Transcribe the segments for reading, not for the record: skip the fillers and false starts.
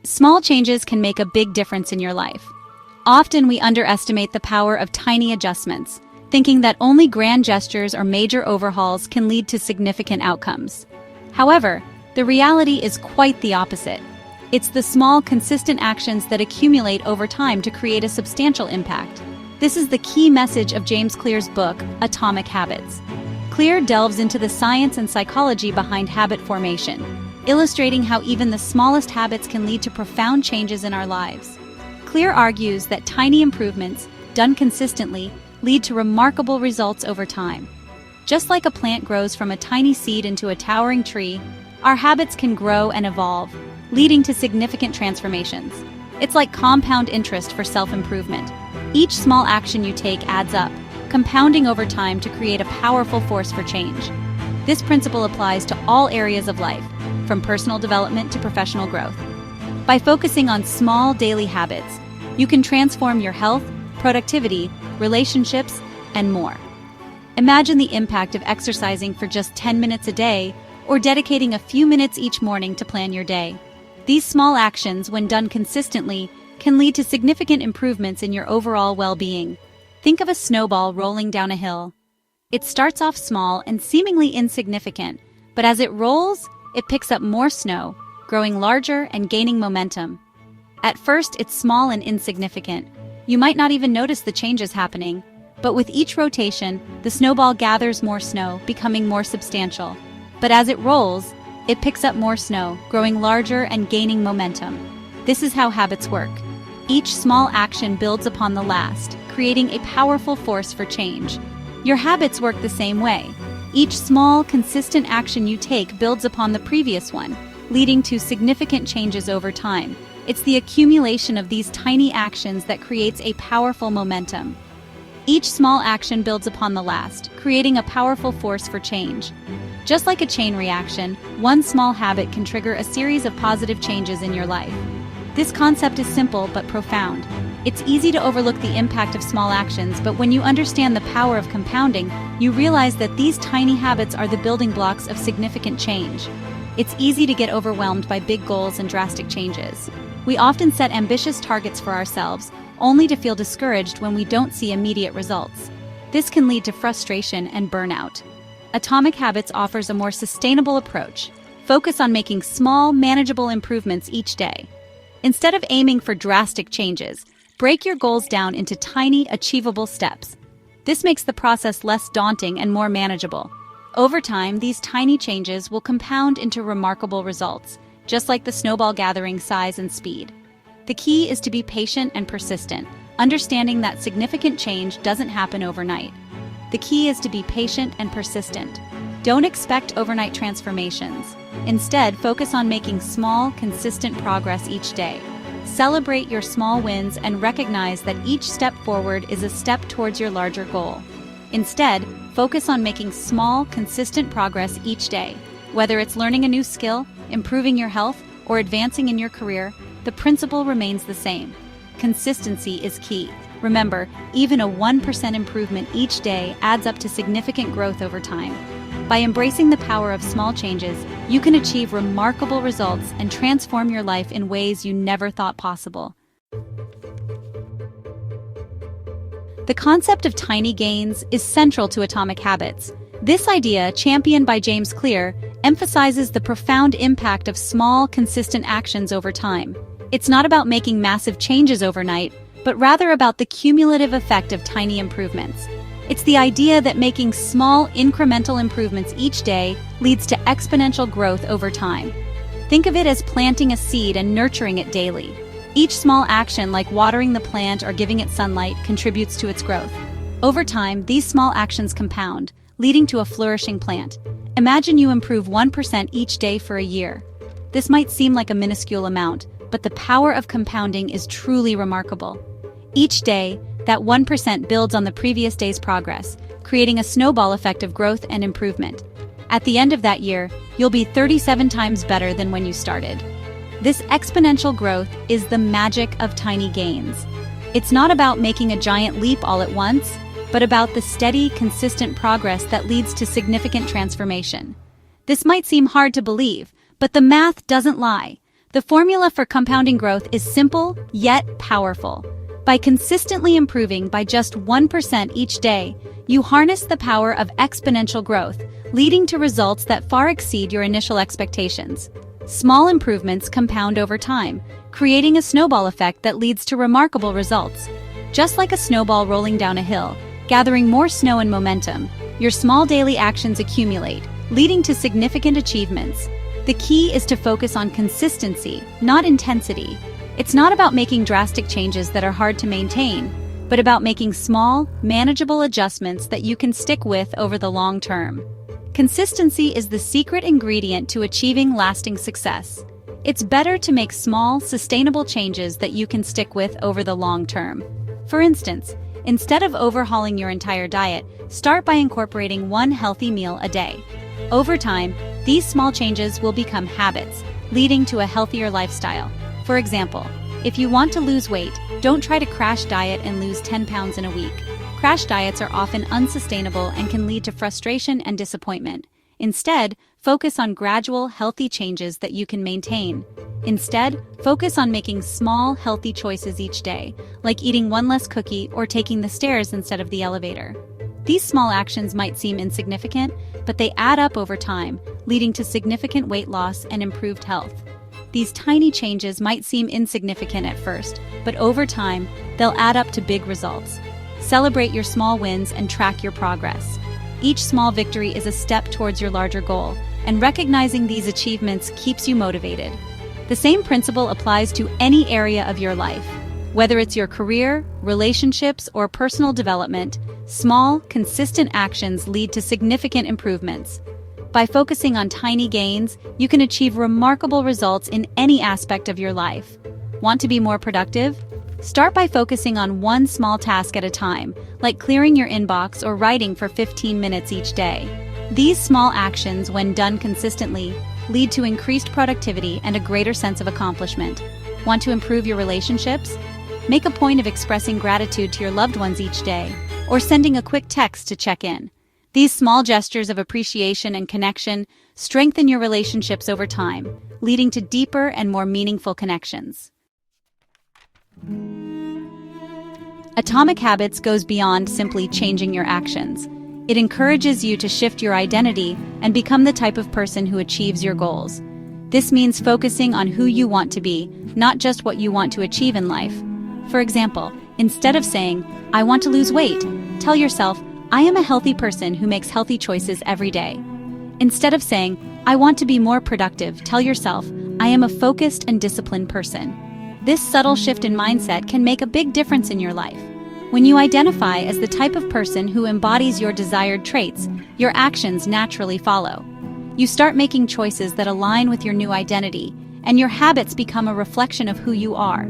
Small changes can make a big difference in your life. Often we underestimate the power of tiny adjustments, thinking that only grand gestures or major overhauls can lead to significant outcomes. However, the reality is quite the opposite. It's the small, consistent actions that accumulate over time to create a substantial impact. This is the key message of James Clear's book, Atomic Habits. Clear delves into the science and psychology behind habit formation, illustrating how even the smallest habits can lead to profound changes in our lives. Clear argues that tiny improvements, done consistently, lead to remarkable results over time. Just like a plant grows from a tiny seed into a towering tree, our habits can grow and evolve, leading to significant transformations. It's like compound interest for self-improvement. Each small action you take adds up, compounding over time to create a powerful force for change. This principle applies to all areas of life, from personal development to professional growth. By focusing on small daily habits, you can transform your health, productivity, relationships, and more. Imagine the impact of exercising for just 10 minutes a day or dedicating a few minutes each morning to plan your day. These small actions, when done consistently, can lead to significant improvements in your overall well-being. Think of a snowball rolling down a hill. It starts off small and seemingly insignificant, but as it rolls, it picks up more snow, growing larger and gaining momentum. At first, it's small and insignificant. You might not even notice the changes happening, but with each rotation, the snowball gathers more snow, becoming more substantial. But as it rolls, it picks up more snow, growing larger and gaining momentum. This is how habits work. Each small action builds upon the last, creating a powerful force for change. Your habits work the same way. Each small, consistent action you take builds upon the previous one, leading to significant changes over time. It's the accumulation of these tiny actions that creates a powerful momentum. Each small action builds upon the last, creating a powerful force for change. Just like a chain reaction, one small habit can trigger a series of positive changes in your life. This concept is simple but profound. It's easy to overlook the impact of small actions, but when you understand the power of compounding, you realize that these tiny habits are the building blocks of significant change. It's easy to get overwhelmed by big goals and drastic changes. We often set ambitious targets for ourselves, only to feel discouraged when we don't see immediate results. This can lead to frustration and burnout. Atomic Habits offers a more sustainable approach. Focus on making small, manageable improvements each day. Instead of aiming for drastic changes, break your goals down into tiny, achievable steps. This makes the process less daunting and more manageable. Over time, these tiny changes will compound into remarkable results, just like the snowball gathering size and speed. The key is to be patient and persistent, understanding that significant change doesn't happen overnight. The key is to be patient and persistent. Don't expect overnight transformations. Instead, focus on making small, consistent progress each day. Celebrate your small wins and recognize that each step forward is a step towards your larger goal. Instead, focus on making small, consistent progress each day. Whether it's learning a new skill, improving your health, or advancing in your career, the principle remains the same. Consistency is key. Remember, even a 1% improvement each day adds up to significant growth over time. By embracing the power of small changes, you can achieve remarkable results and transform your life in ways you never thought possible. The concept of tiny gains is central to Atomic Habits. This idea, championed by James Clear, emphasizes the profound impact of small, consistent actions over time. It's not about making massive changes overnight, but rather about the cumulative effect of tiny improvements. It's the idea that making small, incremental improvements each day leads to exponential growth over time. Think of it as planting a seed and nurturing it daily. Each small action, like watering the plant or giving it sunlight, contributes to its growth. Over time, these small actions compound, leading to a flourishing plant. Imagine you improve 1% each day for a year. This might seem like a minuscule amount, but the power of compounding is truly remarkable. Each day, that 1% builds on the previous day's progress, creating a snowball effect of growth and improvement. At the end of that year, you'll be 37 times better than when you started. This exponential growth is the magic of tiny gains. It's not about making a giant leap all at once, but about the steady, consistent progress that leads to significant transformation. This might seem hard to believe, but the math doesn't lie. The formula for compounding growth is simple yet powerful. By consistently improving by just 1% each day, you harness the power of exponential growth, leading to results that far exceed your initial expectations. Small improvements compound over time, creating a snowball effect that leads to remarkable results. Just like a snowball rolling down a hill, gathering more snow and momentum, your small daily actions accumulate, leading to significant achievements. The key is to focus on consistency, not intensity. It's not about making drastic changes that are hard to maintain, but about making small, manageable adjustments that you can stick with over the long term. Consistency is the secret ingredient to achieving lasting success. It's better to make small, sustainable changes that you can stick with over the long term. For instance, instead of overhauling your entire diet, start by incorporating one healthy meal a day. Over time, these small changes will become habits, leading to a healthier lifestyle. For example, if you want to lose weight, don't try to crash diet and lose 10 pounds in a week. Crash diets are often unsustainable and can lead to frustration and disappointment. Instead, focus on gradual, healthy changes that you can maintain. Instead, focus on making small, healthy choices each day, like eating one less cookie or taking the stairs instead of the elevator. These small actions might seem insignificant, but they add up over time, leading to significant weight loss and improved health. These tiny changes might seem insignificant at first, but over time, they'll add up to big results. Celebrate your small wins and track your progress. Each small victory is a step towards your larger goal, and recognizing these achievements keeps you motivated. The same principle applies to any area of your life. Whether it's your career, relationships, or personal development, small, consistent actions lead to significant improvements. By focusing on tiny gains, you can achieve remarkable results in any aspect of your life. Want to be more productive? Start by focusing on one small task at a time, like clearing your inbox or writing for 15 minutes each day. These small actions, when done consistently, lead to increased productivity and a greater sense of accomplishment. Want to improve your relationships? Make a point of expressing gratitude to your loved ones each day, or sending a quick text to check in. These small gestures of appreciation and connection strengthen your relationships over time, leading to deeper and more meaningful connections. Atomic Habits goes beyond simply changing your actions. It encourages you to shift your identity and become the type of person who achieves your goals. This means focusing on who you want to be, not just what you want to achieve in life. For example, instead of saying, "I want to lose weight," tell yourself, "I am a healthy person who makes healthy choices every day." Instead of saying, "I want to be more productive," tell yourself, "I am a focused and disciplined person." This subtle shift in mindset can make a big difference in your life. When you identify as the type of person who embodies your desired traits, your actions naturally follow. You start making choices that align with your new identity, and your habits become a reflection of who you are.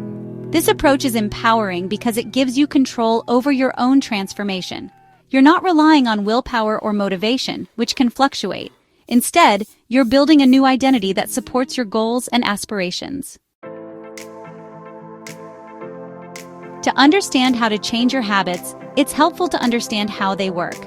This approach is empowering because it gives you control over your own transformation. You're not relying on willpower or motivation, which can fluctuate. Instead, you're building a new identity that supports your goals and aspirations. To understand how to change your habits, it's helpful to understand how they work.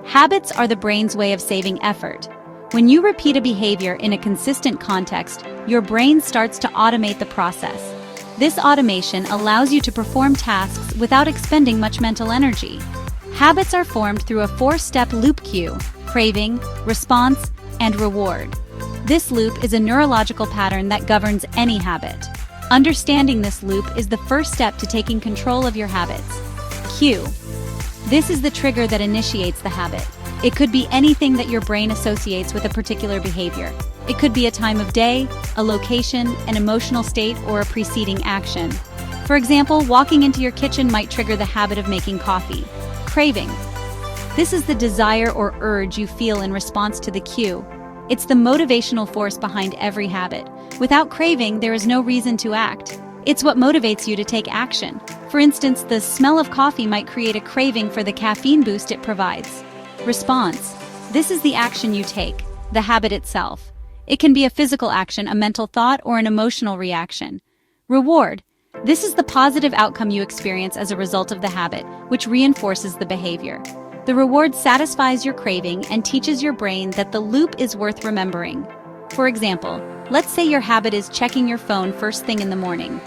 Habits are the brain's way of saving effort. When you repeat a behavior in a consistent context, your brain starts to automate the process. This automation allows you to perform tasks without expending much mental energy. Habits are formed through a 4-step loop cue: craving, response, and reward. This loop is a neurological pattern that governs any habit. Understanding this loop is the first step to taking control of your habits. Cue. This is the trigger that initiates the habit. It could be anything that your brain associates with a particular behavior. It could be a time of day, a location, an emotional state, or a preceding action. For example, walking into your kitchen might trigger the habit of making coffee. Craving. This is the desire or urge you feel in response to the cue. It's the motivational force behind every habit. Without craving, there is no reason to act. It's what motivates you to take action. For instance, the smell of coffee might create a craving for the caffeine boost it provides. Response. This is the action you take, the habit itself. It can be a physical action, a mental thought, or an emotional reaction. Reward. This is the positive outcome you experience as a result of the habit, which reinforces the behavior. The reward satisfies your craving and teaches your brain that the loop is worth remembering. For example, Let's say your habit is checking your phone first thing in the morning.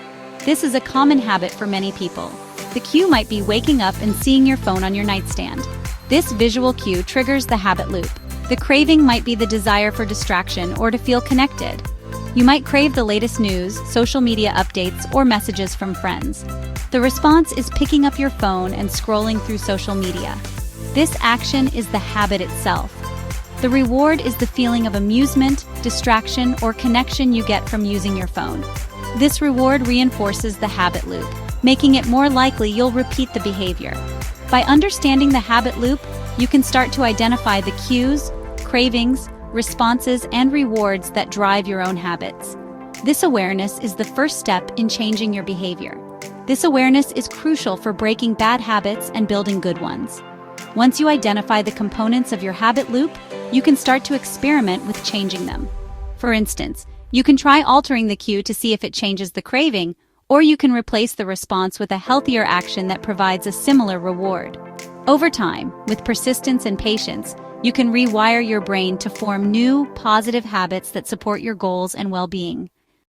This is a common habit for many people. The cue might be waking up and seeing your phone on your nightstand. This visual cue triggers the habit loop. The craving might be the desire for distraction or to feel connected. You might crave the latest news, social media updates, or messages from friends. The response is picking up your phone and scrolling through social media. This action is the habit itself. The reward is the feeling of amusement, distraction, or connection you get from using your phone. This reward reinforces the habit loop, making it more likely you'll repeat the behavior. By understanding the habit loop, you can start to identify the cues, cravings, responses, and rewards that drive your own habits. This awareness is the first step in changing your behavior. This awareness is crucial for breaking bad habits and building good ones. Once you identify the components of your habit loop, you can start to experiment with changing them. For instance, you can try altering the cue to see if it changes the craving, or you can replace the response with a healthier action that provides a similar reward. Over time, with persistence and patience, you can rewire your brain to form new, positive habits that support your goals and well-being.